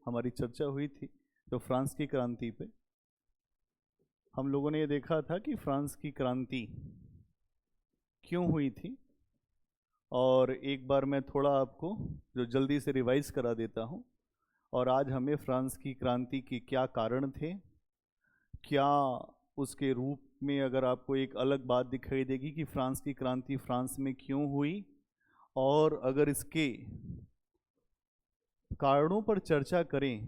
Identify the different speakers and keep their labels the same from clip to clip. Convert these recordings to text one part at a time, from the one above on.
Speaker 1: हमारी चर्चा हुई थी तो फ्रांस की क्रांति पे हम लोगों ने ये देखा था कि फ्रांस की क्रांति क्यों हुई थी। और एक बार मैं थोड़ा आपको जो जल्दी से रिवाइज करा देता हूँ। और आज हमें फ्रांस की क्रांति के क्या कारण थे, क्या उसके रूप में अगर आपको एक अलग बात दिखाई देगी कि फ्रांस की क्रांति फ्रांस में क्यों हुई, और अगर इसके कारणों पर चर्चा करें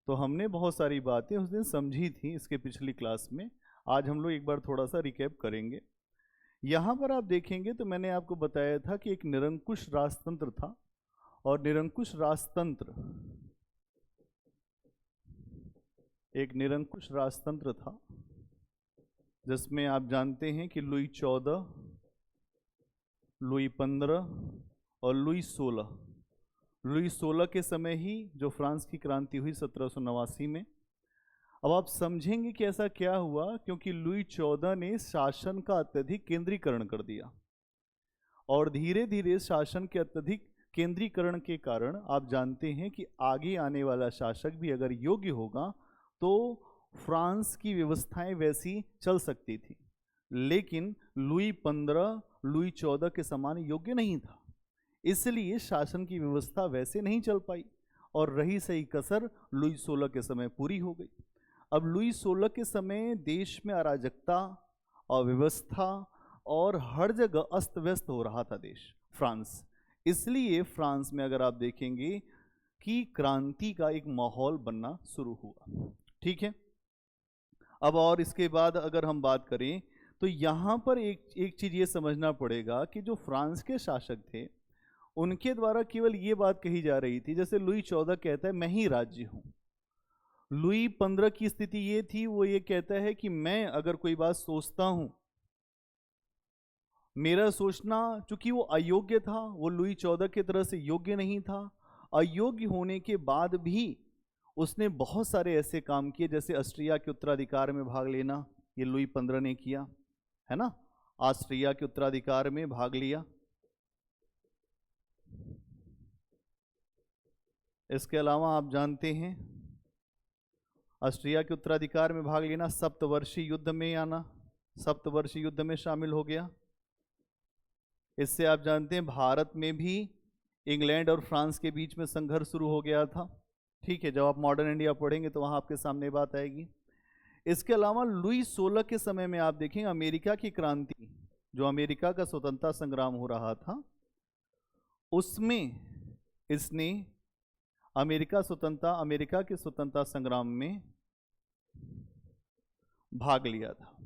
Speaker 1: तो हमने बहुत सारी बातें उस दिन समझी थी इसके पिछली क्लास में। आज हम लोग एक बार थोड़ा सा रिकैप करेंगे। यहाँ पर आप देखेंगे तो मैंने आपको बताया था कि एक निरंकुश राजतंत्र था, और निरंकुश राजतंत्र था जिसमें आप जानते हैं कि लुई 14, लुई 15 और लुई 16 के समय ही जो फ्रांस की क्रांति हुई 1789 में। अब आप समझेंगे कि ऐसा क्या हुआ, क्योंकि लुई 14 ने शासन का अत्यधिक केंद्रीकरण कर दिया, और धीरे धीरे शासन के अत्यधिक केंद्रीकरण के कारण आप जानते हैं कि आगे आने वाला शासक भी अगर योग्य होगा तो फ्रांस की व्यवस्थाएं वैसी चल सकती थी। लेकिन लुई 15, लुई 14 के समान योग्य नहीं था, इसलिए शासन की व्यवस्था वैसे नहीं चल पाई, और रही सही कसर लुई 16 के समय पूरी हो गई। अब लुई 16 के समय देश में अराजकता, अव्यवस्था और हर जगह अस्त व्यस्त हो रहा था देश फ्रांस। इसलिए फ्रांस में अगर आप देखेंगे कि क्रांति का एक माहौल बनना शुरू हुआ। ठीक है। अब और इसके बाद अगर हम बात करें तो यहाँ पर एक चीज़ ये समझना पड़ेगा कि जो फ्रांस के शासक थे उनके द्वारा केवल ये बात कही जा रही थी, जैसे लुई 14 कहता है मैं ही राज्य हूँ। लुई 15 की स्थिति ये थी, वो ये कहता है कि मैं अगर कोई बात सोचता हूँ, मेरा सोचना चूंकि वो अयोग्य था, वो लुई 14 की तरह से योग्य नहीं था। अयोग्य होने के बाद भी उसने बहुत सारे ऐसे काम किए, जैसे ऑस्ट्रिया के उत्तराधिकार में भाग लेना, ये लुई 15 ने किया, है ना। ऑस्ट्रिया के उत्तराधिकार में भाग लिया। इसके अलावा आप जानते हैं ऑस्ट्रिया के उत्तराधिकार में भाग लेना, सप्तवर्षीय युद्ध में आना, सप्तवर्षीय युद्ध में शामिल हो गया। इससे आप जानते हैं भारत में भी इंग्लैंड और फ्रांस के बीच में संघर्ष शुरू हो गया था। ठीक है, जब आप मॉडर्न इंडिया पढ़ेंगे तो वहाँ आपके सामने बात आएगी। इसके अलावा लुई 16 के समय में आप देखें अमेरिका की क्रांति, जो अमेरिका का स्वतंत्रता संग्राम हो रहा था, उसमें इसने अमेरिका के स्वतंत्रता संग्राम में भाग लिया था।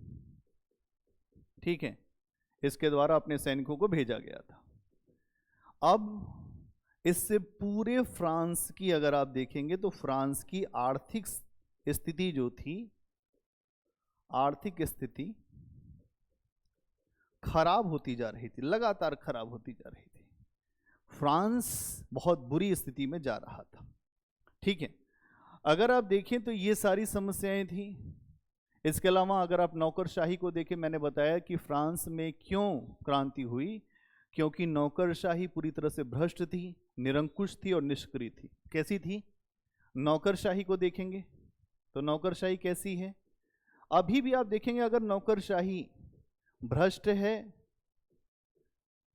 Speaker 1: ठीक है, इसके द्वारा अपने सैनिकों को भेजा गया था। अब इससे पूरे फ्रांस की अगर आप देखेंगे तो फ्रांस की आर्थिक स्थिति जो थी, आर्थिक स्थिति खराब होती जा रही थी, लगातार खराब होती जा रही थी। फ्रांस बहुत बुरी स्थिति में जा रहा था। ठीक है, अगर आप देखें तो ये सारी समस्याएं थी। इसके अलावा अगर आप नौकरशाही को देखें, मैंने बताया कि फ्रांस में क्यों क्रांति हुई, क्योंकि नौकरशाही पूरी तरह से भ्रष्ट थी, निरंकुश थी और निष्क्रिय थी। कैसी थी? नौकरशाही को देखेंगे तो नौकरशाही कैसी है? अभी भी आप देखेंगे अगर नौकरशाही भ्रष्ट है,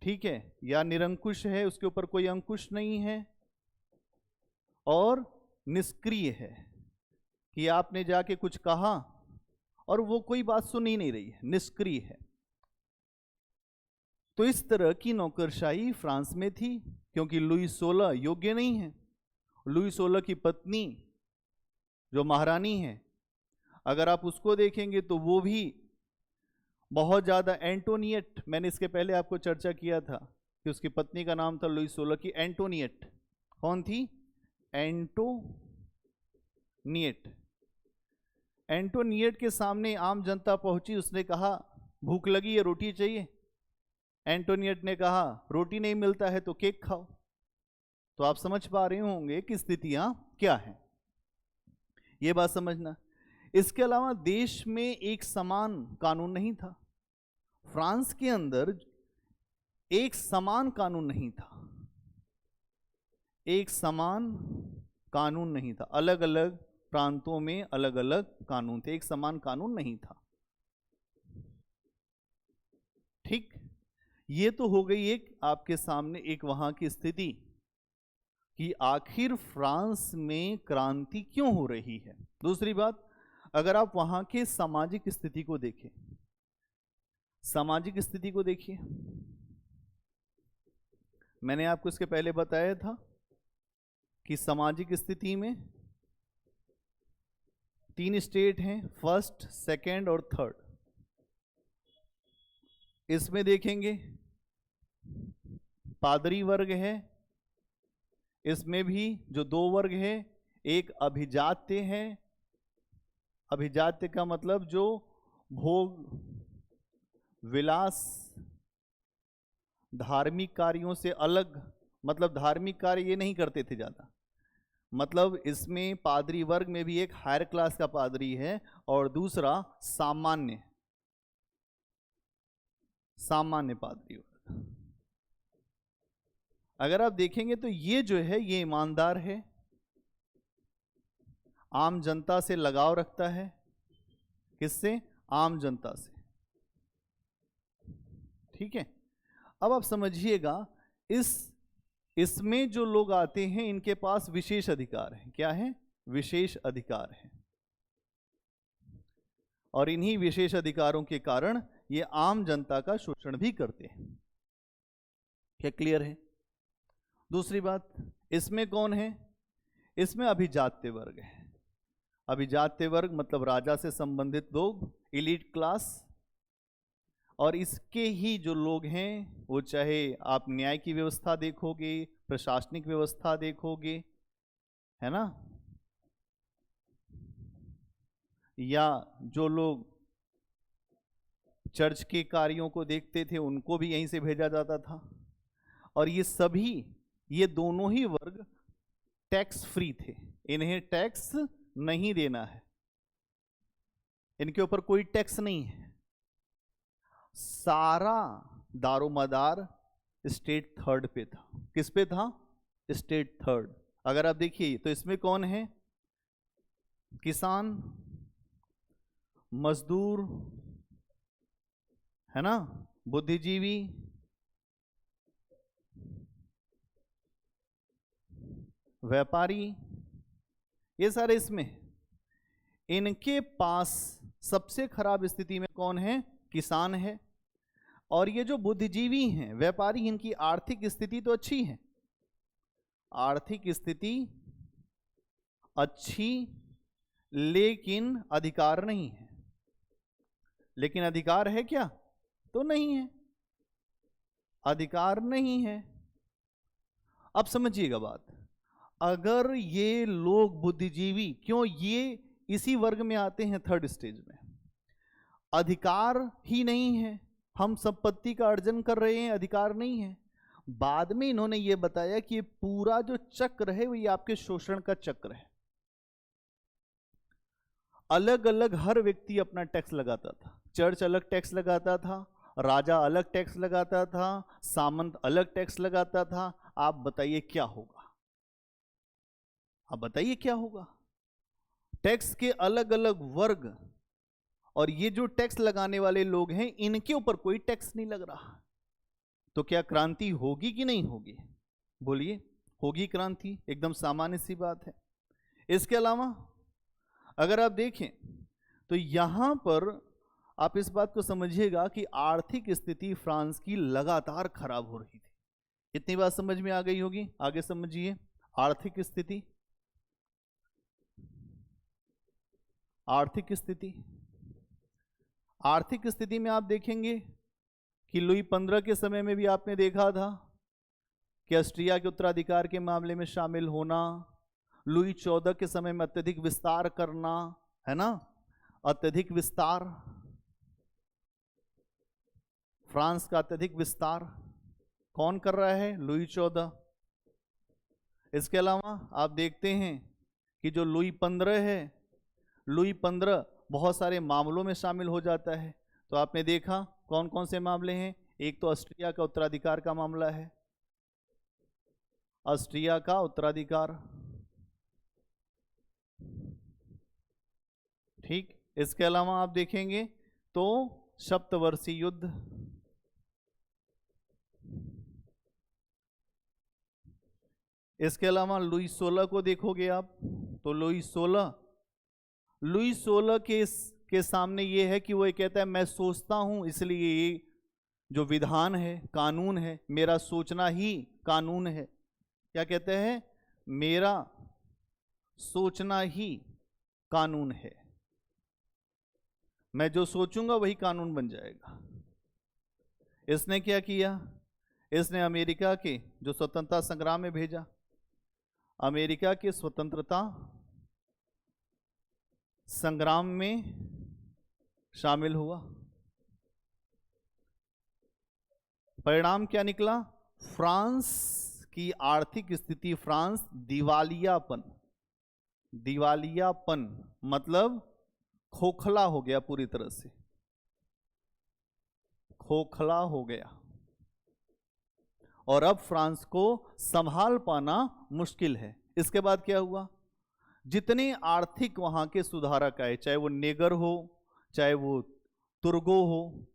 Speaker 1: ठीक है, या निरंकुश है, उसके ऊपर कोई अंकुश नहीं है, और निष्क्रिय है कि आपने जाके कुछ कहा और वो कोई बात सुन ही नहीं रही है, निष्क्रिय है, तो इस तरह की नौकरशाही फ्रांस में थी। क्योंकि लुई 16 योग्य नहीं है। लुई 16 की पत्नी जो महारानी है, अगर आप उसको देखेंगे तो वो भी बहुत ज्यादा, एंटोनिएट, मैंने इसके पहले आपको चर्चा किया था कि उसकी पत्नी का नाम था लुई 16 की एंटोनिएट। कौन थी? एंटोनिएट। एंटोनिएट के सामने आम जनता पहुंची, उसने कहा भूख लगी है, रोटी चाहिए। एंटोनिएट ने कहा रोटी नहीं मिलता है तो केक खाओ। तो आप समझ पा रहे होंगे कि स्थितियां क्या है, ये बात समझना। इसके अलावा देश में एक समान कानून नहीं था। फ्रांस के अंदर एक समान कानून नहीं था, एक समान कानून नहीं था, अलग अलग प्रांतों में अलग अलग कानून थे, एक समान कानून नहीं था। ठीक, ये तो हो गई एक आपके सामने एक वहां की स्थिति कि आखिर फ्रांस में क्रांति क्यों हो रही है। दूसरी बात, अगर आप वहां के सामाजिक स्थिति को देखें, सामाजिक स्थिति को देखिए, मैंने आपको इसके पहले बताया था कि सामाजिक स्थिति में 3 स्टेट हैं, फर्स्ट, सेकंड और थर्ड। इसमें देखेंगे पादरी वर्ग है, इसमें भी जो 2 वर्ग है, एक अभिजात्य है, अभिजात्य का मतलब जो भोग विलास धार्मिक कार्यों से अलग, मतलब धार्मिक कार्य ये नहीं करते थे ज़्यादा, मतलब इसमें पादरी वर्ग में भी एक हायर क्लास का पादरी है और दूसरा सामान्य सामान्य पादरी वर्ग। अगर आप देखेंगे तो ये जो है ये ईमानदार है, आम जनता से लगाव रखता है। किससे? आम जनता से। ठीक है, अब आप समझिएगा इसमें जो लोग आते हैं इनके पास विशेष अधिकार है। क्या है? विशेष अधिकार है, और इन्हीं विशेष अधिकारों के कारण ये आम जनता का शोषण भी करते हैं। क्या क्लियर है? दूसरी बात, इसमें कौन है? इसमें अभिजात्य वर्ग है। अभिजात्य वर्ग मतलब राजा से संबंधित लोग, एलीट क्लास, और इसके ही जो लोग हैं वो चाहे आप न्याय की व्यवस्था देखोगे, प्रशासनिक व्यवस्था देखोगे, है ना, या जो लोग चर्च के कार्यों को देखते थे उनको भी यहीं से भेजा जाता था। और ये सभी, ये दोनों ही वर्ग टैक्स फ्री थे, इन्हें टैक्स नहीं देना है, इनके ऊपर कोई टैक्स नहीं है। सारा दारोमदार स्टेट थर्ड पे था। किस पे था? State third. अगर आप देखिए तो इसमें कौन है? किसान, मजदूर, है ना, बुद्धिजीवी, व्यापारी, ये सारे इसमें। इनके पास सबसे खराब स्थिति में कौन है? किसान है। और ये जो बुद्धिजीवी हैं, व्यापारी, इनकी आर्थिक स्थिति तो अच्छी है, आर्थिक स्थिति अच्छी, लेकिन अधिकार नहीं है। लेकिन अधिकार है क्या? तो नहीं है, अधिकार नहीं है। अब समझिएगा बात, अगर ये लोग बुद्धिजीवी, क्यों ये इसी वर्ग में आते हैं थर्ड स्टेज में, अधिकार ही नहीं है, हम संपत्ति का अर्जन कर रहे हैं, अधिकार नहीं है। बाद में इन्होंने ये बताया कि ये पूरा जो चक्र है वो ये आपके शोषण का चक्र है। अलग अलग हर व्यक्ति अपना टैक्स लगाता था, चर्च अलग टैक्स लगाता था, राजा अलग टैक्स लगाता था, सामंत अलग टैक्स लगाता था। आप बताइए क्या होगा? आप बताइए क्या होगा? टैक्स के अलग अलग वर्ग, और ये जो टैक्स लगाने वाले लोग हैं इनके ऊपर कोई टैक्स नहीं लग रहा। तो क्या क्रांति होगी कि नहीं होगी? बोलिए, होगी क्रांति, एकदम सामान्य सी बात है। इसके अलावा अगर आप देखें तो यहां पर आप इस बात को समझिएगा कि आर्थिक स्थिति फ्रांस की लगातार खराब हो रही थी। इतनी बात समझ में आ गई होगी, आगे समझिए। आर्थिक स्थिति, आर्थिक स्थिति, आर्थिक स्थिति में आप देखेंगे कि लुई 15 के समय में भी आपने देखा था कि ऑस्ट्रिया के उत्तराधिकार के मामले में शामिल होना, लुई 14 के समय में अत्यधिक विस्तार करना, है ना, अत्यधिक विस्तार, फ्रांस का अत्यधिक विस्तार कौन कर रहा है? लुई 14। इसके अलावा आप देखते हैं कि जो लुई 15 है, लुई 15 बहुत सारे मामलों में शामिल हो जाता है। तो आपने देखा कौन कौन से मामले हैं? एक तो ऑस्ट्रिया का उत्तराधिकार का मामला है, ऑस्ट्रिया का उत्तराधिकार, ठीक। इसके अलावा आप देखेंगे तो सप्तवर्षीय युद्ध, इसके अलावा लुई 16 को देखोगे आप तो लुई 16 के सामने ये है कि वो ये कहता है मैं सोचता हूं इसलिए ये जो विधान है, कानून है, मेरा सोचना ही कानून है। क्या कहते हैं? मेरा सोचना ही कानून है, मैं जो सोचूंगा वही कानून बन जाएगा। इसने क्या किया? इसने अमेरिका के जो स्वतंत्रता संग्राम में भेजा, अमेरिका के स्वतंत्रता संग्राम में शामिल हुआ। परिणाम क्या निकला? फ्रांस की आर्थिक स्थिति, फ्रांस दिवालियापन मतलब खोखला हो गया, पूरी तरह से खोखला हो गया, और अब फ्रांस को संभाल पाना मुश्किल है। इसके बाद क्या हुआ? जितने आर्थिक वहां के सुधारक आए, चाहे वो नेगर हो, चाहे वो तुर्गो हो,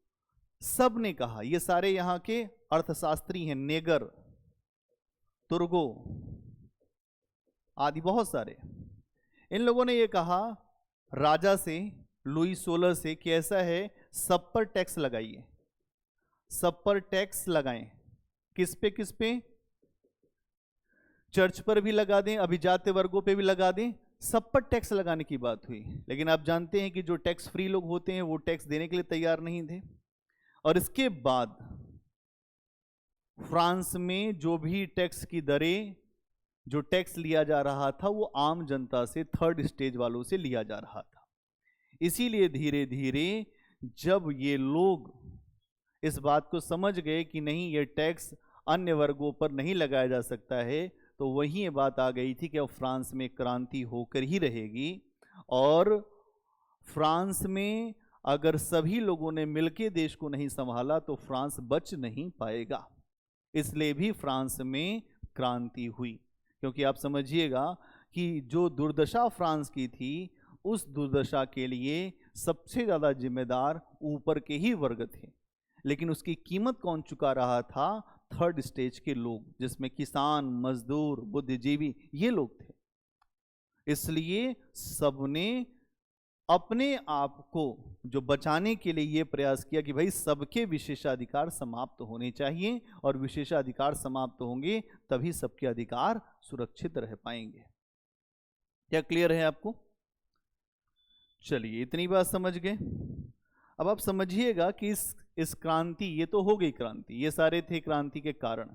Speaker 1: सब ने कहा, ये सारे यहाँ के अर्थशास्त्री हैं, नेगर, तुर्गो आदि बहुत सारे, इन लोगों ने ये कहा राजा से, लुई 16 से कि ऐसा है, सब पर टैक्स लगाइए, सब पर टैक्स लगाएं। किस पे? किस पे? चर्च पर भी लगा दें, अभिजात वर्गों पे भी लगा दें, सब पर टैक्स लगाने की बात हुई। लेकिन आप जानते हैं कि जो टैक्स फ्री लोग होते हैं वो टैक्स देने के लिए तैयार नहीं थे। और इसके बाद फ्रांस में जो भी टैक्स की दरें, जो टैक्स लिया जा रहा था वो आम जनता से, थर्ड स्टेज वालों से लिया जा रहा था। इसीलिए धीरे धीरे जब ये लोग इस बात को समझ गए कि नहीं, ये टैक्स अन्य वर्गों पर नहीं लगाया जा सकता है, तो वही ये बात आ गई थी कि अब फ्रांस में क्रांति होकर ही रहेगी। और फ्रांस में अगर सभी लोगों ने मिलकर देश को नहीं संभाला तो फ्रांस बच नहीं पाएगा। इसलिए भी फ्रांस में क्रांति हुई। क्योंकि आप समझिएगा कि जो दुर्दशा फ्रांस की थी, उस दुर्दशा के लिए सबसे ज़्यादा जिम्मेदार ऊपर के ही वर्ग थे, लेकिन उसकी कीमत कौन चुका रहा था? थर्ड स्टेज के लोग, जिसमें किसान, मजदूर, बुद्धिजीवी, ये लोग थे। इसलिए सबने अपने आप को जो बचाने के लिए ये प्रयास किया कि भाई सबके विशेषाधिकार समाप्त होने चाहिए, और विशेषाधिकार समाप्त होंगे तभी सबके अधिकार सुरक्षित रह पाएंगे। क्या क्लियर है आपको? चलिए, इतनी बात समझ गए। अब आप समझिएगा कि इस क्रांति, ये तो हो गई क्रांति, ये सारे थे क्रांति के कारण।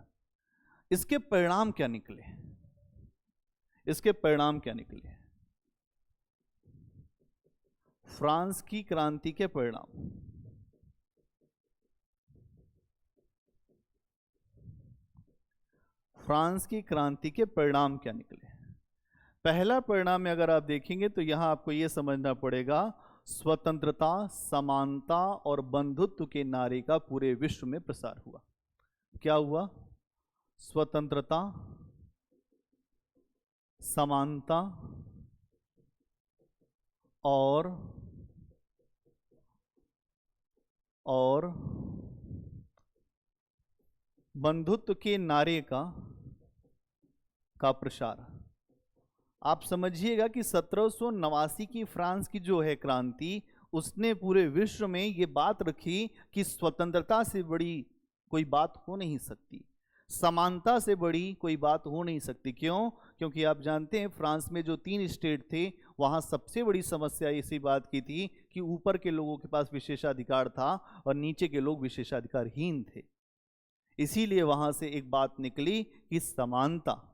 Speaker 1: इसके परिणाम क्या निकले? इसके परिणाम क्या निकले? फ्रांस की क्रांति के परिणाम। फ्रांस की क्रांति के परिणाम क्या निकले? पहला परिणाम में अगर आप देखेंगे तो यहां आपको यह समझना पड़ेगा, स्वतंत्रता, समानता और बंधुत्व के नारे का पूरे विश्व में प्रसार हुआ। क्या हुआ? स्वतंत्रता, समानता और बंधुत्व के नारे का प्रसार। आप समझिएगा कि 1789 की फ्रांस की जो है क्रांति, उसने पूरे विश्व में ये बात रखी कि स्वतंत्रता से बड़ी कोई बात हो नहीं सकती, समानता से बड़ी कोई बात हो नहीं सकती। क्यों? क्योंकि आप जानते हैं फ्रांस में जो 3 स्टेट थे, वहाँ सबसे बड़ी समस्या इसी बात की थी कि ऊपर के लोगों के पास विशेषाधिकार था और नीचे के लोग विशेषाधिकारहीन थे। इसीलिए वहाँ से एक बात निकली कि समानता।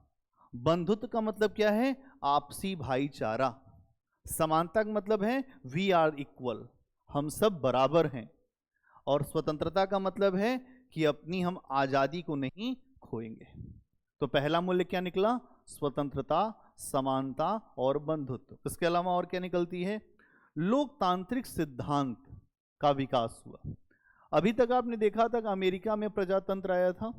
Speaker 1: बंधुत्व का मतलब क्या है? आपसी भाईचारा। समानता का मतलब है वी आर इक्वल, हम सब बराबर हैं। और स्वतंत्रता का मतलब है कि अपनी हम आज़ादी को नहीं खोएंगे। तो पहला मूल्य क्या निकला? स्वतंत्रता, समानता और बंधुत्व। इसके अलावा और क्या निकलती है? लोकतांत्रिक सिद्धांत का विकास हुआ। अभी तक आपने देखा था कि अमेरिका में प्रजातंत्र आया था,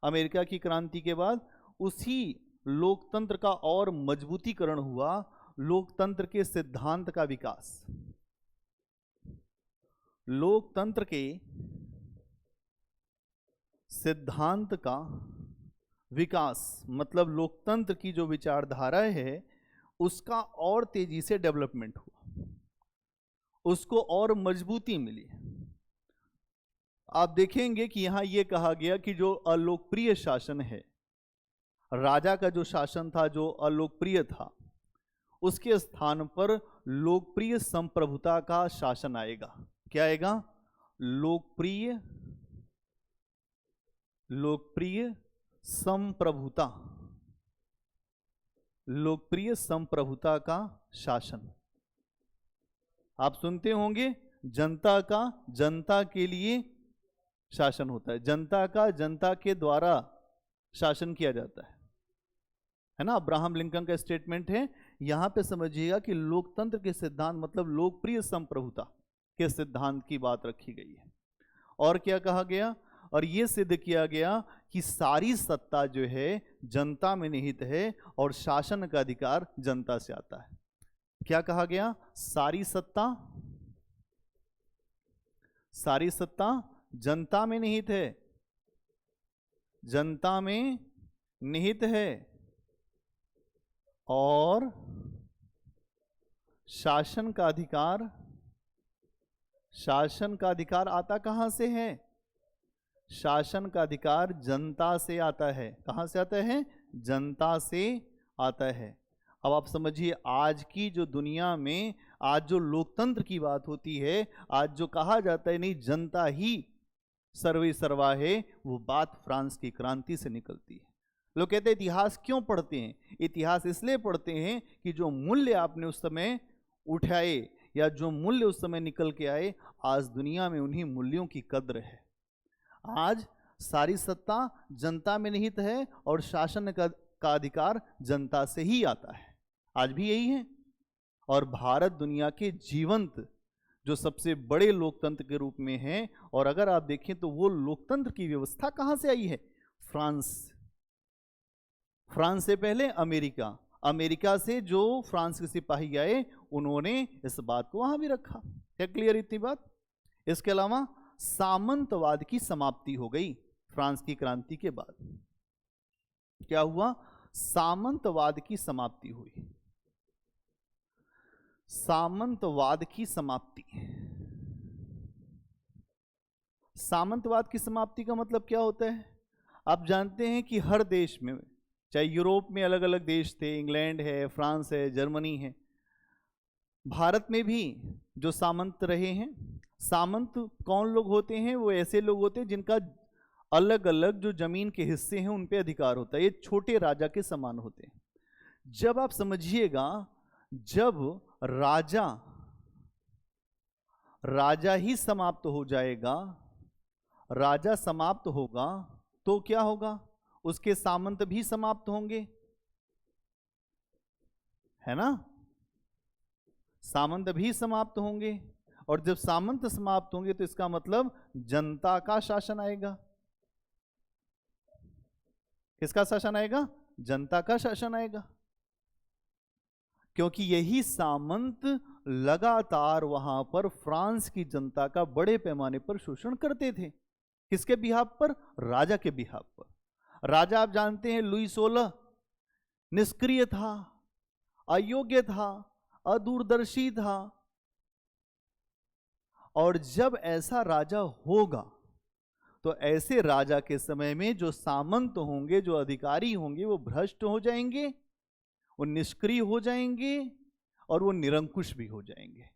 Speaker 1: अमेरिका की क्रांति के बाद उसी लोकतंत्र का और मजबूतीकरण हुआ लोकतंत्र के सिद्धांत का विकास। लोकतंत्र के सिद्धांत का विकास मतलब लोकतंत्र की जो विचारधारा है उसका और तेजी से डेवलपमेंट हुआ, उसको और मजबूती मिली। आप देखेंगे कि यहां यह कहा गया कि जो अलोकप्रिय शासन है, राजा का जो शासन था जो अलोकप्रिय था, उसके स्थान पर लोकप्रिय संप्रभुता का शासन आएगा। क्या आएगा? लोकप्रिय संप्रभुता, लोकप्रिय संप्रभुता का शासन। आप सुनते होंगे जनता का जनता के लिए शासन होता है, जनता का जनता के द्वारा शासन किया जाता है ना। अब्राहम लिंकन का स्टेटमेंट है। यहां पे समझिएगा कि लोकतंत्र के सिद्धांत मतलब लोकप्रिय संप्रभुता के सिद्धांत की बात रखी गई है। और क्या कहा गया? और यह सिद्ध किया गया कि सारी सत्ता जो है जनता में निहित है और शासन का अधिकार जनता से आता है। क्या कहा गया? सारी सत्ता जनता में निहित है, जनता में निहित है और शासन का अधिकार आता कहां से है? शासन का अधिकार जनता से आता है। कहां से आता है? जनता से आता है। अब आप समझिए, आज की जो दुनिया में आज जो लोकतंत्र की बात होती है, आज जो कहा जाता है नहीं जनता ही सर्वे सर्वा है, वो बात फ्रांस की क्रांति से निकलती है। लोग कहते हैं इतिहास क्यों पढ़ते हैं? इतिहास इसलिए पढ़ते हैं कि जो मूल्य आपने उस समय उठाए या जो मूल्य उस समय निकल के आए, आज दुनिया में उन्हीं मूल्यों की कद्र है। आज सारी सत्ता जनता में निहित है और शासन का अधिकार जनता से ही आता है। आज भी यही है। और भारत दुनिया के जीवंत जो सबसे बड़े लोकतंत्र के रूप में है। और अगर आप देखें तो वो लोकतंत्र की व्यवस्था कहां से आई है? फ्रांस से पहले अमेरिका, अमेरिका से जो फ्रांस के सिपाही आए उन्होंने इस बात को वहां भी रखा। क्या क्लियर इतनी बात? इसके अलावा सामंतवाद की समाप्ति हो गई फ्रांस की क्रांति के बाद। क्या हुआ? सामंतवाद की समाप्ति हुई। सामंतवाद की समाप्ति। सामंतवाद की समाप्ति का मतलब क्या होता है? आप जानते हैं कि हर देश में, चाहे यूरोप में अलग अलग देश थे, इंग्लैंड है, फ्रांस है, जर्मनी है, भारत में भी जो सामंत रहे हैं। सामंत कौन लोग होते हैं? वो ऐसे लोग होते हैं जिनका अलग अलग जो जमीन के हिस्से हैं उन पे अधिकार होता है। ये छोटे राजा के समान होते हैं। जब आप समझिएगा, जब राजा ही समाप्त हो जाएगा, राजा समाप्त होगा तो क्या होगा? उसके सामंत भी समाप्त होंगे, है ना? सामंत भी समाप्त होंगे। और जब सामंत समाप्त होंगे तो इसका मतलब जनता का शासन आएगा। किसका शासन आएगा? जनता का शासन आएगा। क्योंकि यही सामंत लगातार वहां पर फ्रांस की जनता का बड़े पैमाने पर शोषण करते थे। किसके बिहाफ पर? राजा के बिहाफ पर। राजा आप जानते हैं लुई 16 निष्क्रिय था, अयोग्य था, अदूरदर्शी था। और जब ऐसा राजा होगा तो ऐसे राजा के समय में जो सामंत होंगे, जो अधिकारी होंगे, वो भ्रष्ट हो जाएंगे, वो निष्क्रिय हो जाएंगे और वो निरंकुश भी हो जाएंगे।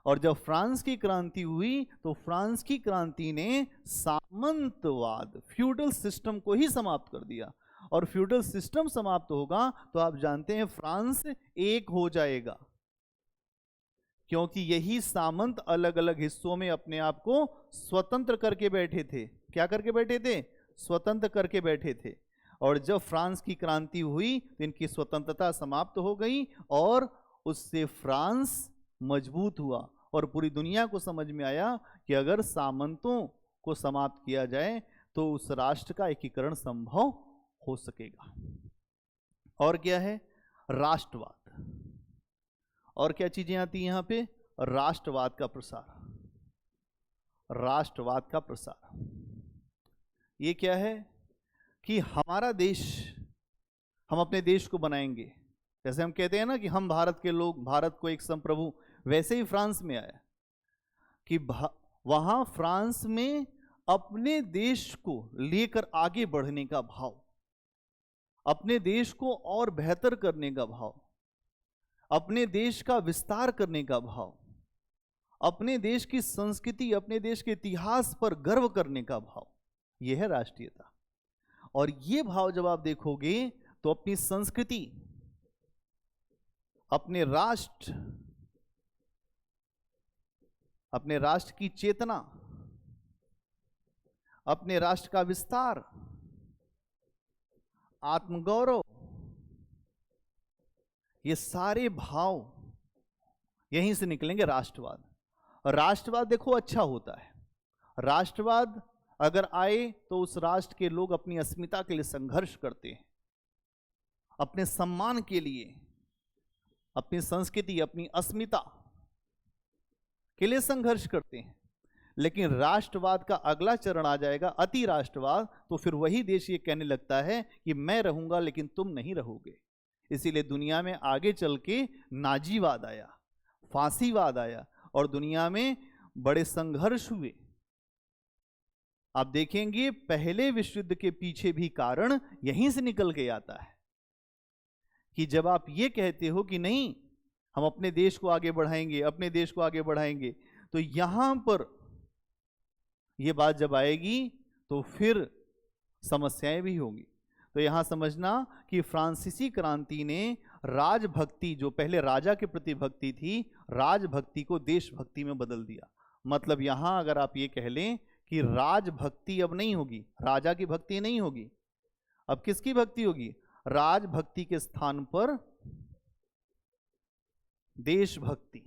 Speaker 1: और जब फ्रांस की क्रांति हुई तो फ्रांस की क्रांति ने सामंतवाद, फ्यूडल सिस्टम को ही समाप्त कर दिया। और फ्यूडल सिस्टम समाप्त होगा तो आप जानते हैं फ्रांस एक हो जाएगा। क्योंकि यही सामंत अलग अलग हिस्सों में अपने आप को स्वतंत्र करके बैठे थे। क्या करके बैठे थे? स्वतंत्र करके बैठे थे। और जब फ्रांस की क्रांति हुई तो इनकी स्वतंत्रता समाप्त हो गई और उससे फ्रांस मजबूत हुआ। और पूरी दुनिया को समझ में आया कि अगर सामंतों को समाप्त किया जाए तो उस राष्ट्र का एकीकरण संभव हो सकेगा। और क्या है? राष्ट्रवाद। और क्या चीजें आती हैं यहां पे? राष्ट्रवाद का प्रसार। राष्ट्रवाद का प्रसार ये क्या है कि हमारा देश, हम अपने देश को बनाएंगे। जैसे हम कहते हैं ना कि हम भारत के लोग, भारत को एक संप्रभु, वैसे ही फ्रांस में आया कि वहां फ्रांस में अपने देश को लेकर आगे बढ़ने का भाव, अपने देश को और बेहतर करने का भाव, अपने देश का विस्तार करने का भाव, अपने देश की संस्कृति, अपने देश के इतिहास पर गर्व करने का भाव, यह है राष्ट्रीयता। और यह भाव जब आप देखोगे तो अपनी संस्कृति, अपने राष्ट्र की चेतना, अपने राष्ट्र का विस्तार, आत्मगौरव, ये सारे भाव यहीं से निकलेंगे। राष्ट्रवाद, राष्ट्रवाद देखो अच्छा होता है। राष्ट्रवाद अगर आए तो उस राष्ट्र के लोग अपनी अस्मिता के लिए संघर्ष करते हैं, अपने सम्मान के लिए, अपनी संस्कृति, अपनी अस्मिता के लिए संघर्ष करते हैं। लेकिन राष्ट्रवाद का अगला चरण आ जाएगा, अति राष्ट्रवाद, तो फिर वही देश ये कहने लगता है कि मैं रहूंगा लेकिन तुम नहीं रहोगे। इसीलिए दुनिया में आगे चल के नाजीवाद आया, फांसीवाद आया और दुनिया में बड़े संघर्ष हुए। आप देखेंगे पहले विश्व युद्ध के पीछे भी कारण यहीं से निकल के आता है कि जब आप ये कहते हो कि नहीं हम अपने देश को आगे बढ़ाएंगे, अपने देश को आगे बढ़ाएंगे, तो यहां पर यह बात जब आएगी तो फिर समस्याएं भी होंगी। तो यहां समझना कि फ्रांसीसी क्रांति ने राजभक्ति, जो पहले राजा के प्रति भक्ति थी, राजभक्ति को देशभक्ति में बदल दिया। मतलब यहां अगर आप ये कह लें कि राजभक्ति अब नहीं होगी, राजा की भक्ति नहीं होगी, अब किसकी भक्ति होगी? राजभक्ति के स्थान पर देशभक्ति।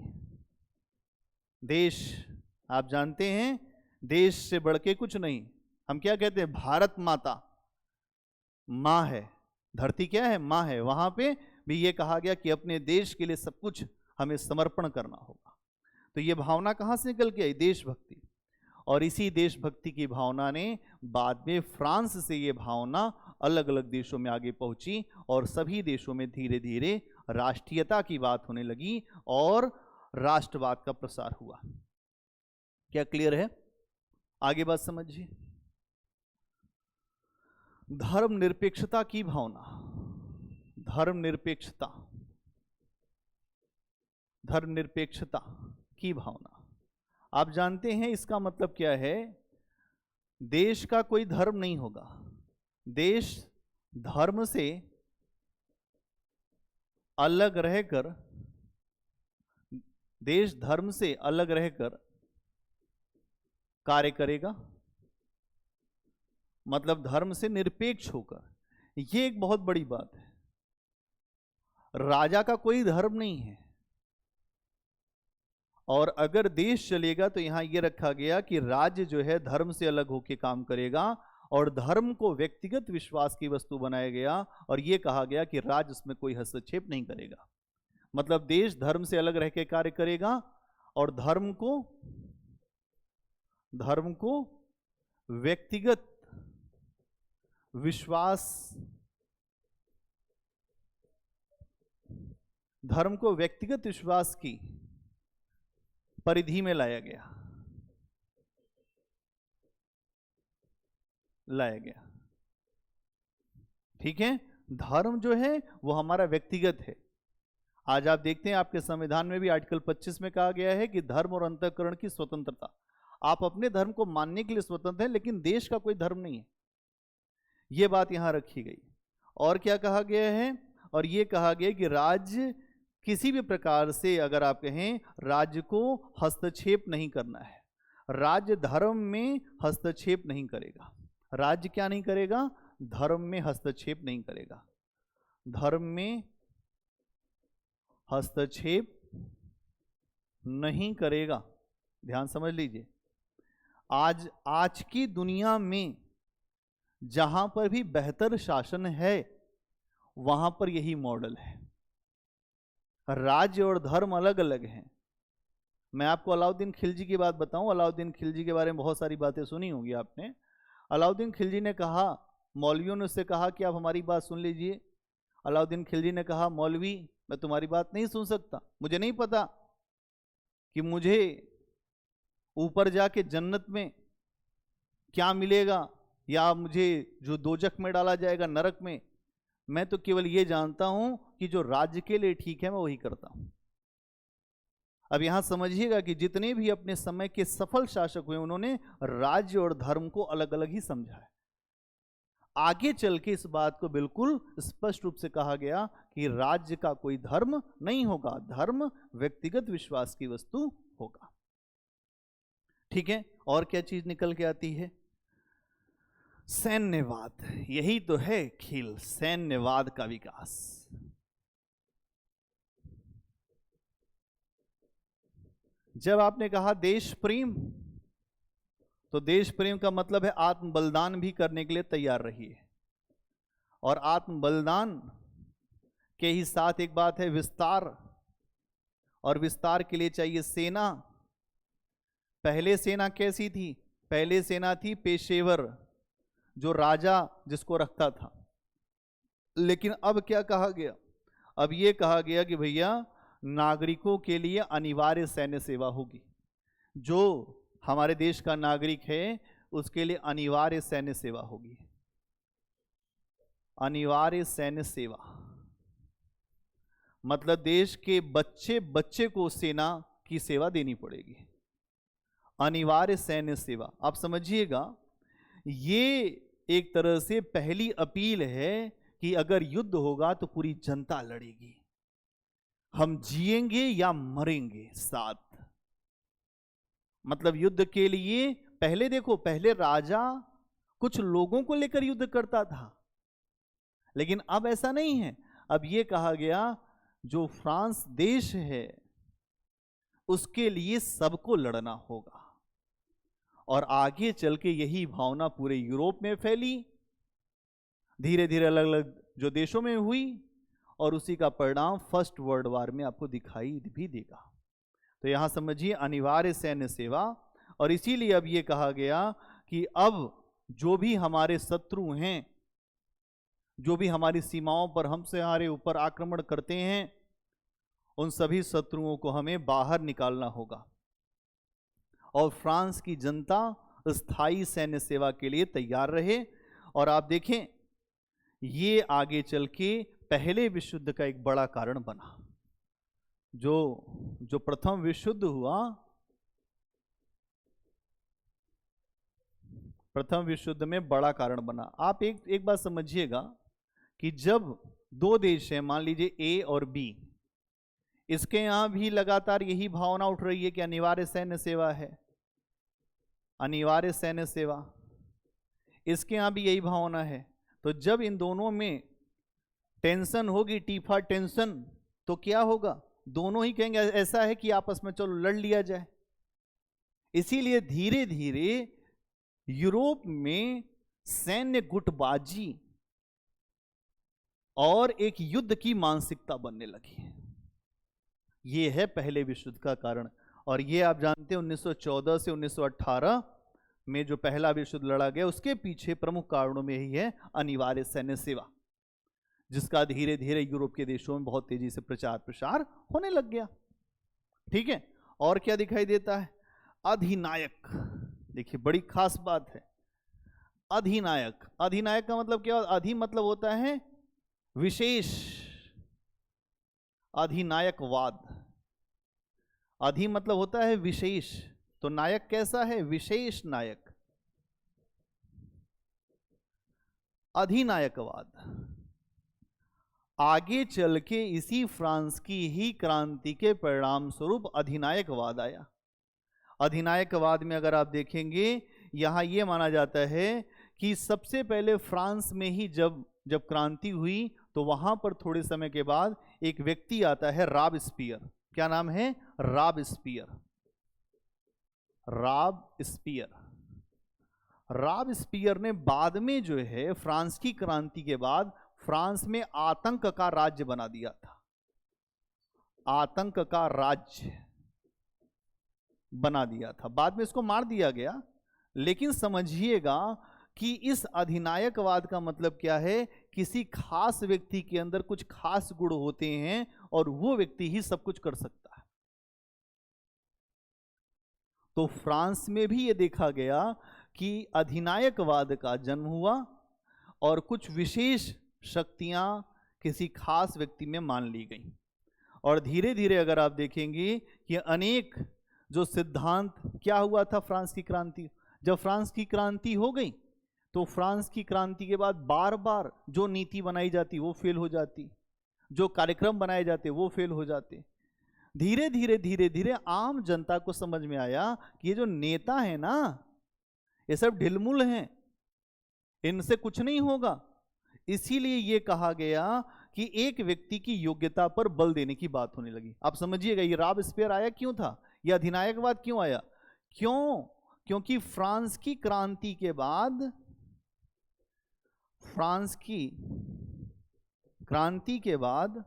Speaker 1: देश, आप जानते हैं देश से बढ़ के कुछ नहीं। हम क्या कहते हैं? भारत माता मां है, धरती क्या है? मां है। वहां पे भी ये कहा गया कि अपने देश के लिए सब कुछ हमें समर्पण करना होगा। तो ये भावना कहां से निकल के आई? देशभक्ति। और इसी देशभक्ति की भावना ने बाद में फ्रांस से ये भावना अलग अलग देशों में आगे पहुंची और सभी देशों में धीरे धीरे राष्ट्रीयता की बात होने लगी और राष्ट्रवाद का प्रसार हुआ। क्या क्लियर है? आगे बात समझिए। धर्मनिरपेक्षता की भावना, धर्मनिरपेक्षता, धर्मनिरपेक्षता की भावना, आप जानते हैं इसका मतलब क्या है? देश का कोई धर्म नहीं होगा, देश धर्म से अलग रहकर, देश धर्म से अलग रहकर कार्य करेगा, मतलब धर्म से निरपेक्ष होकर। यह एक बहुत बड़ी बात है। राजा का कोई धर्म नहीं है और अगर देश चलेगा तो यहां यह रखा गया कि राज्य जो है धर्म से अलग होकर काम करेगा और धर्म को व्यक्तिगत विश्वास की वस्तु बनाया गया और यह कहा गया कि राज्य उसमें कोई हस्तक्षेप नहीं करेगा। मतलब देश धर्म से अलग रह के कार्य करेगा और धर्म को व्यक्तिगत विश्वास, धर्म को व्यक्तिगत विश्वास की परिधि में लाया गया। ठीक है, धर्म जो है वो हमारा व्यक्तिगत है। आज आप देखते हैं आपके संविधान में भी आर्टिकल 25 में कहा गया है कि धर्म और अंतःकरण की स्वतंत्रता। आप अपने धर्म को मानने के लिए स्वतंत्र हैं, लेकिन देश का कोई धर्म नहीं है। यह बात यहां रखी गई। और क्या कहा गया है? और यह कहा गया कि राज्य किसी भी प्रकार से, अगर आप कहें, राज्य को हस्तक्षेप नहीं करना है। राज्य धर्म में हस्तक्षेप नहीं करेगा। राज्य क्या नहीं करेगा? धर्म में हस्तक्षेप नहीं करेगा। धर्म में हस्तक्षेप नहीं करेगा। ध्यान समझ लीजिए। आज की दुनिया में जहां पर भी बेहतर शासन है वहां पर यही मॉडल है। राज्य और धर्म अलग अलग हैं। मैं आपको अलाउद्दीन खिलजी की बात बताऊं। अलाउद्दीन खिलजी के बारे में बहुत सारी बातें सुनी होंगी आपने। अलाउद्दीन खिलजी ने कहा, मौलवियों ने उससे कहा कि आप हमारी बात सुन लीजिए। अलाउद्दीन खिलजी ने कहा, मौलवी मैं तुम्हारी बात नहीं सुन सकता, मुझे नहीं पता कि मुझे ऊपर जाके जन्नत में क्या मिलेगा या मुझे जो दोजख में डाला जाएगा, नरक में। मैं तो केवल ये जानता हूं कि जो राज्य के लिए ठीक है मैं वही करता हूं। अब यहां समझिएगा कि जितने भी अपने समय के सफल शासक हुए उन्होंने राज्य और धर्म को अलग अलग ही समझा है। आगे चल के इस बात को बिल्कुल स्पष्ट रूप से कहा गया कि राज्य का कोई धर्म नहीं होगा, धर्म व्यक्तिगत विश्वास की वस्तु होगा। ठीक है, और क्या चीज निकल के आती है? सैन्यवाद। यही तो है खेल, सैन्यवाद का विकास। जब आपने कहा देश प्रेम, तो देश प्रेम का मतलब है आत्म बलिदान भी करने के लिए तैयार रहिए। और आत्म बलिदान के ही साथ एक बात है विस्तार, और विस्तार के लिए चाहिए सेना। पहले सेना कैसी थी? पहले सेना थी पेशेवर, जो राजा जिसको रखता था। लेकिन अब क्या कहा गया? अब ये कहा गया कि भैया नागरिकों के लिए अनिवार्य सैन्य सेवा होगी। जो हमारे देश का नागरिक है उसके लिए अनिवार्य सैन्य सेवा होगी। अनिवार्य सैन्य सेवा मतलब देश के बच्चे बच्चे को सेना की सेवा देनी पड़ेगी। अनिवार्य सैन्य सेवा, आप समझिएगा, ये एक तरह से पहली अपील है कि अगर युद्ध होगा तो पूरी जनता लड़ेगी, हम जिएंगे या मरेंगे साथ। मतलब युद्ध के लिए पहले देखो, पहले राजा कुछ लोगों को लेकर युद्ध करता था, लेकिन अब ऐसा नहीं है। अब ये कहा गया जो फ्रांस देश है उसके लिए सबको लड़ना होगा। और आगे चल के यही भावना पूरे यूरोप में फैली, धीरे धीरे अलग अलग जो देशों में हुई, और उसी का परिणाम फर्स्ट वर्ल्ड वॉर में आपको दिखाई भी देगा। तो यहां समझिए अनिवार्य सैन्य सेवा। और इसीलिए अब ये कहा गया कि अब जो भी हमारे शत्रु हैं, जो भी हमारी सीमाओं पर हमसे हमारे ऊपर आक्रमण करते हैं, उन सभी शत्रुओं को हमें बाहर निकालना होगा। और फ्रांस की जनता स्थायी सैन्य सेवा के लिए तैयार रहे। और आप देखें ये आगे चल के पहले विश्व युद्ध का एक बड़ा कारण बना। जो प्रथम विश्व युद्ध हुआ, प्रथम विश्व युद्ध में बड़ा कारण बना। आप एक बात समझिएगा कि जब दो देश हैं, मान लीजिए ए और बी, इसके यहां भी लगातार यही भावना उठ रही है कि अनिवार्य सैन्य सेवा है, अनिवार्य सैन्य सेवा, इसके यहां भी यही भावना है। तो जब इन दोनों में टेंशन होगी, टीफा टेंशन, तो क्या होगा? दोनों ही कहेंगे ऐसा है कि आपस में चलो लड़ लिया जाए। इसीलिए धीरे धीरे यूरोप में सैन्य गुटबाजी और एक युद्ध की मानसिकता बनने लगी। ये है पहले विश्व युद्ध का कारण। और ये आप जानते हैं 1914 से 1918 में जो पहला विश्व युद्ध लड़ा गया, उसके पीछे प्रमुख कारणों में ही है अनिवार्य सैन्य सेवा, जिसका धीरे धीरे यूरोप के देशों में बहुत तेजी से प्रचार प्रसार होने लग गया। ठीक है, और क्या दिखाई देता है? अधिनायक। देखिए बड़ी खास बात है अधिनायक। अधिनायक का मतलब क्या? अधि मतलब होता है विशेष, अधिनायकवाद। अधि मतलब होता है विशेष, तो नायक कैसा है? विशेष नायक, अधिनायकवाद। आगे चल के इसी फ्रांस की ही क्रांति के परिणाम स्वरूप अधिनायकवाद आया। अधिनायकवाद में अगर आप देखेंगे, यहां यह माना जाता है कि सबसे पहले फ्रांस में ही जब क्रांति हुई तो वहां पर थोड़े समय के बाद एक व्यक्ति आता है, रॉबस्पियर। क्या नाम है? रॉबस्पियर। रॉबस्पियर। रॉबस्पियर ने बाद में जो है फ्रांस की क्रांति के बाद फ्रांस में आतंक का राज्य बना दिया था। आतंक का राज्य बना दिया था। बाद में इसको मार दिया गया, लेकिन समझिएगा कि इस अधिनायकवाद का मतलब क्या है, किसी खास व्यक्ति के अंदर कुछ खास गुण होते हैं और वो व्यक्ति ही सब कुछ कर सकता है। तो फ्रांस में भी ये देखा गया कि अधिनायकवाद का जन्म हुआ और कुछ विशेष शक्तियां किसी खास व्यक्ति में मान ली गई, और धीरे धीरे अगर आप देखेंगे कि अनेक जो सिद्धांत, क्या हुआ था फ्रांस की क्रांति, जब फ्रांस की क्रांति हो गई तो फ्रांस की क्रांति के बाद बार बार जो नीति बनाई जाती वो फेल हो जाती, जो कार्यक्रम बनाए जाते वो फेल हो जाते। धीरे धीरे आम जनता को समझ में आया कि ये जो नेता है ना, ये सब ढिलमुल हैं, इनसे कुछ नहीं होगा। इसीलिए ये कहा गया कि एक व्यक्ति की योग्यता पर बल देने की बात होने लगी। आप समझिएगा ये रॉबस्पियर आया क्यों था, यह अधिनायकवाद क्यों आया? क्योंकि फ्रांस की क्रांति के बाद, फ्रांस की क्रांति के बाद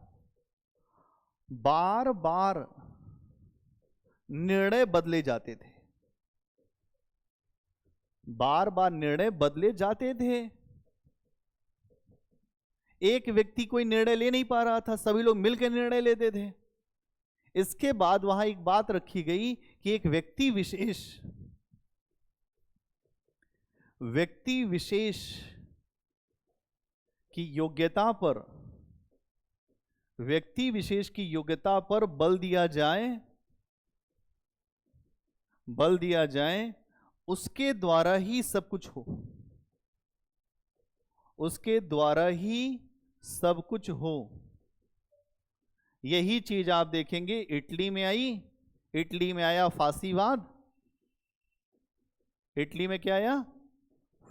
Speaker 1: बार बार निर्णय बदले जाते थे, बार बार निर्णय बदले जाते थे। एक व्यक्ति कोई निर्णय ले नहीं पा रहा था, सभी लोग मिलकर निर्णय लेते थे। इसके बाद वहां एक बात रखी गई कि एक व्यक्ति विशेष की योग्यता पर, व्यक्ति विशेष की योग्यता पर बल दिया जाए, उसके द्वारा ही सब कुछ हो, उसके द्वारा ही सब कुछ हो। यही चीज आप देखेंगे इटली में आई। इटली में आया फांसीवाद। इटली में क्या आया?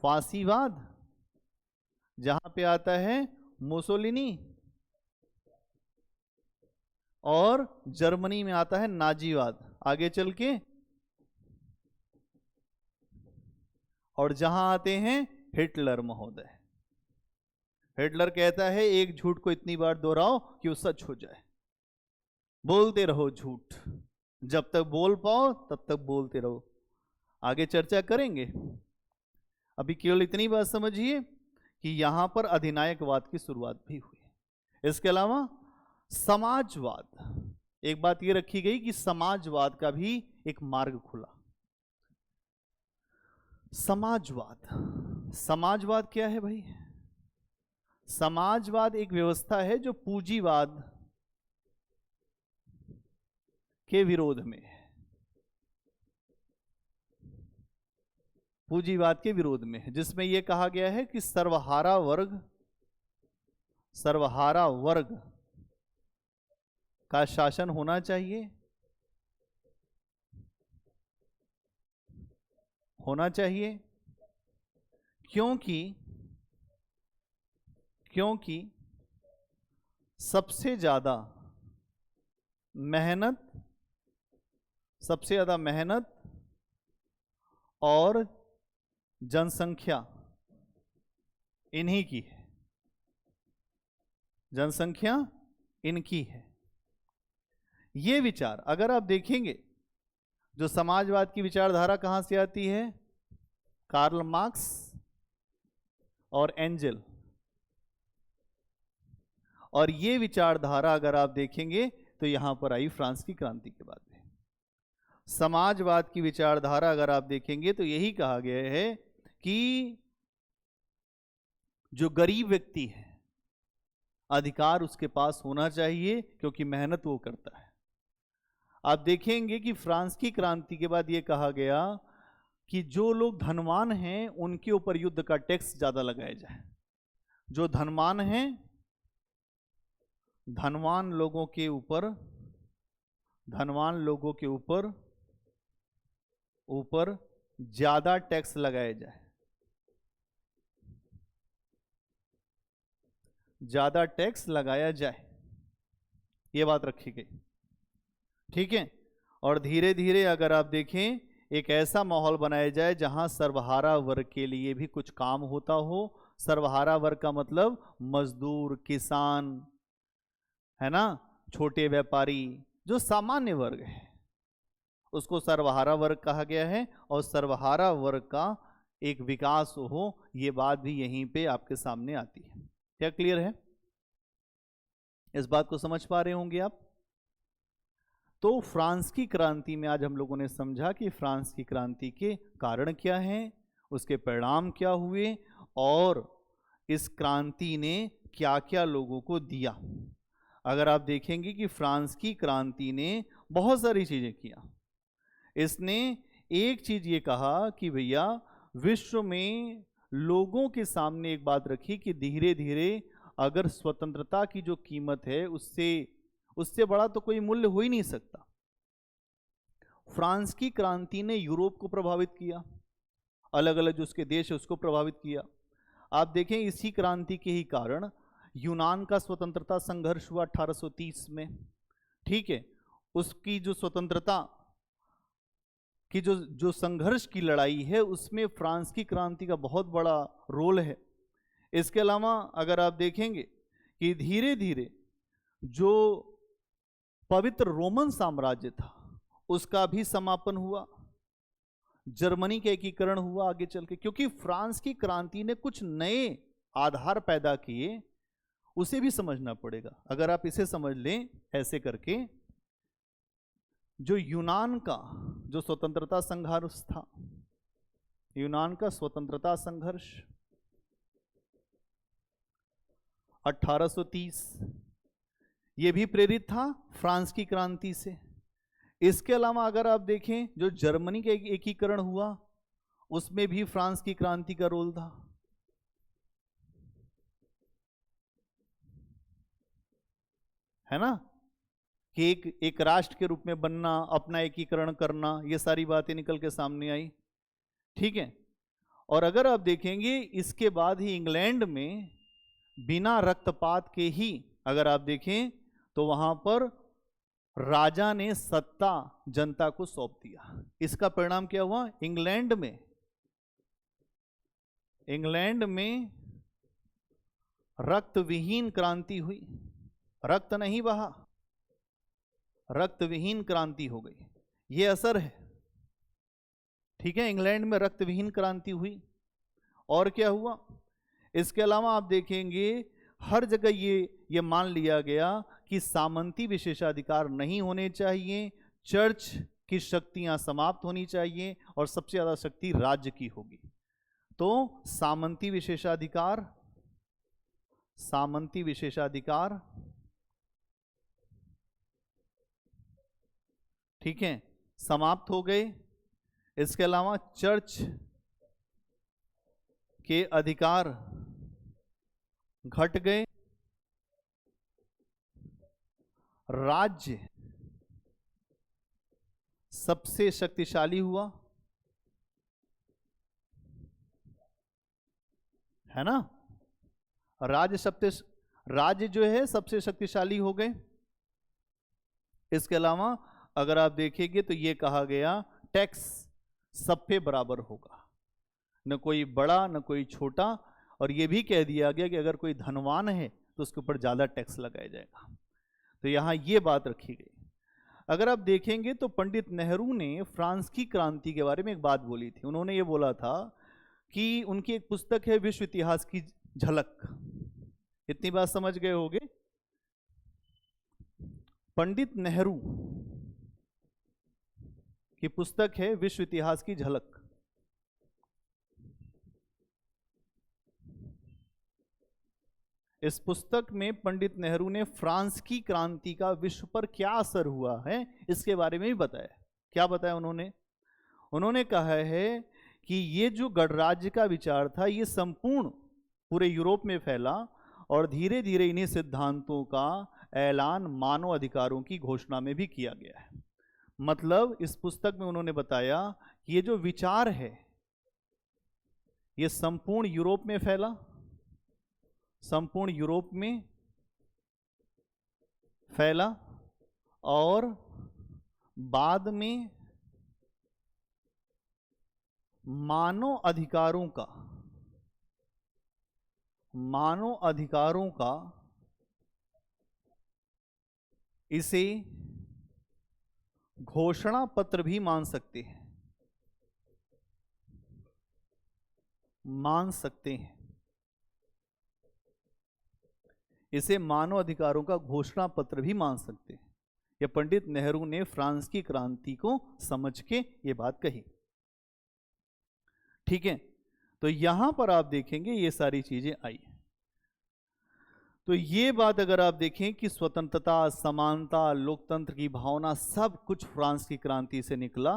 Speaker 1: फांसीवाद। जहां पे आता है मुसोलिनी, और जर्मनी में आता है नाजीवाद आगे चल के, और जहां आते हैं हिटलर महोदय। हिटलर कहता है एक झूठ को इतनी बार दोहराओ कि वो सच हो जाए, बोलते रहो झूठ, जब तक बोल पाओ तब तक बोलते रहो। आगे चर्चा करेंगे, अभी केवल इतनी बात समझिए कि यहां पर अधिनायकवाद की शुरुआत भी हुई। इसके अलावा समाजवाद, एक बात ये रखी गई कि समाजवाद का भी एक मार्ग खुला। समाजवाद क्या है भाई? समाजवाद एक व्यवस्था है जो पूंजीवाद के विरोध में है, पूंजीवाद के विरोध में है, जिसमें यह कहा गया है कि सर्वहारा वर्ग का शासन होना चाहिए, क्योंकि सबसे ज्यादा मेहनत और जनसंख्या इन्हीं की है, जनसंख्या इनकी है। ये विचार अगर आप देखेंगे, जो समाजवाद की विचारधारा कहां से आती है? कार्ल मार्क्स और एंजल। और ये विचारधारा अगर आप देखेंगे तो यहां पर आई फ्रांस की क्रांति के बाद में। समाजवाद की विचारधारा अगर आप देखेंगे तो यही कहा गया है कि जो गरीब व्यक्ति है अधिकार उसके पास होना चाहिए, क्योंकि मेहनत वो करता है। आप देखेंगे कि फ्रांस की क्रांति के बाद ये कहा गया कि जो लोग धनवान हैं उनके ऊपर युद्ध का टैक्स ज्यादा लगाया जाए। जो धनवान हैं, धनवान लोगों के ऊपर ज्यादा टैक्स लगाया जाए, ज्यादा टैक्स लगाया जाए, ये बात रखी गई। ठीक है। और धीरे धीरे अगर आप देखें, एक ऐसा माहौल बनाया जाए जहां सर्वहारा वर्ग के लिए भी कुछ काम होता हो। सर्वहारा वर्ग का मतलब मजदूर, किसान, है ना, छोटे व्यापारी, जो सामान्य वर्ग है उसको सर्वहारा वर्ग कहा गया है, और सर्वहारा वर्ग का एक विकास हो, ये बात भी यहीं पे आपके सामने आती है। क्या क्लियर है? इस बात को समझ पा रहे होंगे आप? तो फ्रांस की क्रांति में आज हम लोगों ने समझा कि फ्रांस की क्रांति के कारण क्या हैं, उसके परिणाम क्या हुए, और इस क्रांति ने क्या क्या लोगों को दिया। अगर आप देखेंगे कि फ्रांस की क्रांति ने बहुत सारी चीजें किया। इसने एक चीज ये कहा कि भैया विश्व में लोगों के सामने एक बात रखी कि धीरे धीरे अगर स्वतंत्रता की जो कीमत है उससे बड़ा तो कोई मूल्य हो ही नहीं सकता। फ्रांस की क्रांति ने यूरोप को प्रभावित किया, अलग अलग जो उसके देश है उसको प्रभावित किया। आप देखें इसी क्रांति के ही कारण यूनान का स्वतंत्रता संघर्ष हुआ 1830 में, ठीक है। उसकी जो स्वतंत्रता की जो संघर्ष की लड़ाई है उसमें फ्रांस की क्रांति का बहुत बड़ा रोल है। इसके अलावा अगर आप देखेंगे कि धीरे धीरे जो पवित्र रोमन साम्राज्य था उसका भी समापन हुआ, जर्मनी का एकीकरण हुआ आगे चल के, क्योंकि फ्रांस की क्रांति ने कुछ नए आधार पैदा किए, उसे भी समझना पड़ेगा। अगर आप इसे समझ लें ऐसे करके, जो यूनान का जो स्वतंत्रता संघर्ष था, यूनान का स्वतंत्रता संघर्ष 1830, ये भी प्रेरित था फ्रांस की क्रांति से। इसके अलावा अगर आप देखें जो जर्मनी का एकीकरण हुआ उसमें भी फ्रांस की क्रांति का रोल था, है ना, कि एक राष्ट्र के रूप में बनना, अपना एकीकरण करना, ये सारी बातें निकल के सामने आई, ठीक है। और अगर आप देखेंगे इसके बाद ही इंग्लैंड में बिना रक्तपात के ही अगर आप देखें तो वहां पर राजा ने सत्ता जनता को सौंप दिया। इसका परिणाम क्या हुआ? इंग्लैंड में रक्त विहीन क्रांति हुई, रक्त नहीं बहा, रक्त विहीन क्रांति हो गई। ये असर है, ठीक है। इंग्लैंड में रक्त विहीन क्रांति हुई। और क्या हुआ? इसके अलावा आप देखेंगे हर जगह ये मान लिया गया कि सामंती विशेषाधिकार नहीं होने चाहिए, चर्च की शक्तियां समाप्त होनी चाहिए और सबसे ज्यादा शक्ति राज्य की होगी। तो सामंती विशेषाधिकार, ठीक है, समाप्त हो गए। इसके अलावा चर्च के अधिकार घट गए, राज्य सबसे शक्तिशाली हुआ, है ना, राज्य जो है सबसे शक्तिशाली हो गए। इसके अलावा अगर आप देखेंगे तो ये कहा गया टैक्स सब पे बराबर होगा, न कोई बड़ा न कोई छोटा, और ये भी कह दिया गया कि अगर कोई धनवान है तो उसके ऊपर ज्यादा टैक्स लगाया जाएगा। तो यहां ये बात रखी गई। अगर आप देखेंगे तो पंडित नेहरू ने फ्रांस की क्रांति के बारे में एक बात बोली थी। उन्होंने ये बोला था कि उनकी एक पुस्तक है विश्व इतिहास की झलक, इतनी बात समझ गए होंगे। पंडित नेहरू की पुस्तक है विश्व इतिहास की झलक। इस पुस्तक में पंडित नेहरू ने फ्रांस की क्रांति का विश्व पर क्या असर हुआ है इसके बारे में भी बताया। क्या बताया उन्होंने कहा है कि ये जो गणराज्य का विचार था ये संपूर्ण पूरे यूरोप में फैला और धीरे धीरे इन्हीं सिद्धांतों का ऐलान मानव अधिकारों की घोषणा में भी किया गया है। मतलब इस पुस्तक में उन्होंने बताया कि ये जो विचार है ये संपूर्ण यूरोप में फैला, संपूर्ण यूरोप में फैला और बाद में मानव अधिकारों का इसे घोषणा पत्र भी मान सकते हैं, मान सकते हैं। इसे मानव अधिकारों का घोषणा पत्र भी मान सकते हैं। यह पंडित नेहरू ने फ्रांस की क्रांति को समझ के ये बात कही। ठीक है, तो यहां पर आप देखेंगे ये सारी चीजें आई। तो ये बात अगर आप देखें कि स्वतंत्रता, समानता, लोकतंत्र की भावना सब कुछ फ्रांस की क्रांति से निकला,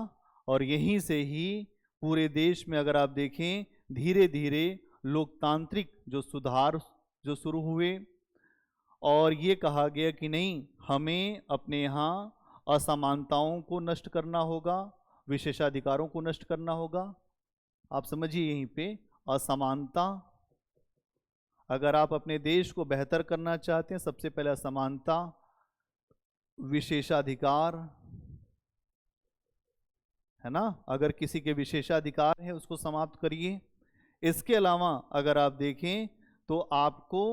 Speaker 1: और यहीं से ही पूरे देश में अगर आप देखें धीरे धीरे लोकतांत्रिक जो सुधार जो शुरू हुए, और ये कहा गया कि नहीं, हमें अपने यहाँ असमानताओं को नष्ट करना होगा, विशेषाधिकारों को नष्ट करना होगा। आप समझिए यहीं पे असमानता, अगर आप अपने देश को बेहतर करना चाहते हैं, सबसे पहले असमानता, विशेषाधिकार, है ना, अगर किसी के विशेषाधिकार है उसको समाप्त करिए। इसके अलावा अगर आप देखें तो आपको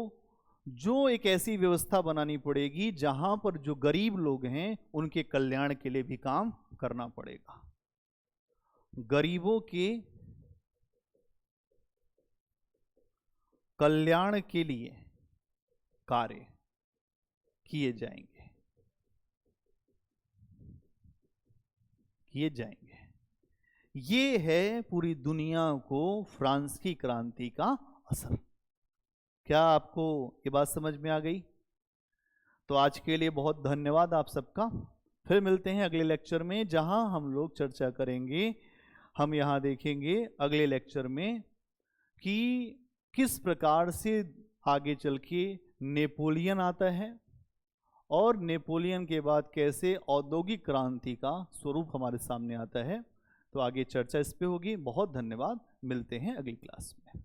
Speaker 1: जो एक ऐसी व्यवस्था बनानी पड़ेगी जहां पर जो गरीब लोग हैं उनके कल्याण के लिए भी काम करना पड़ेगा। गरीबों के कल्याण के लिए कार्य किए जाएंगे, किए जाएंगे। ये है पूरी दुनिया को फ्रांस की क्रांति का असर। क्या आपको ये बात समझ में आ गई? तो आज के लिए बहुत धन्यवाद आप सबका। फिर मिलते हैं अगले लेक्चर में, जहां हम लोग चर्चा करेंगे, हम यहां देखेंगे अगले लेक्चर में कि किस प्रकार से आगे चल के नेपोलियन आता है, और नेपोलियन के बाद कैसे औद्योगिक क्रांति का स्वरूप हमारे सामने आता है। तो आगे चर्चा इस पे होगी। बहुत धन्यवाद, मिलते हैं अगली क्लास में।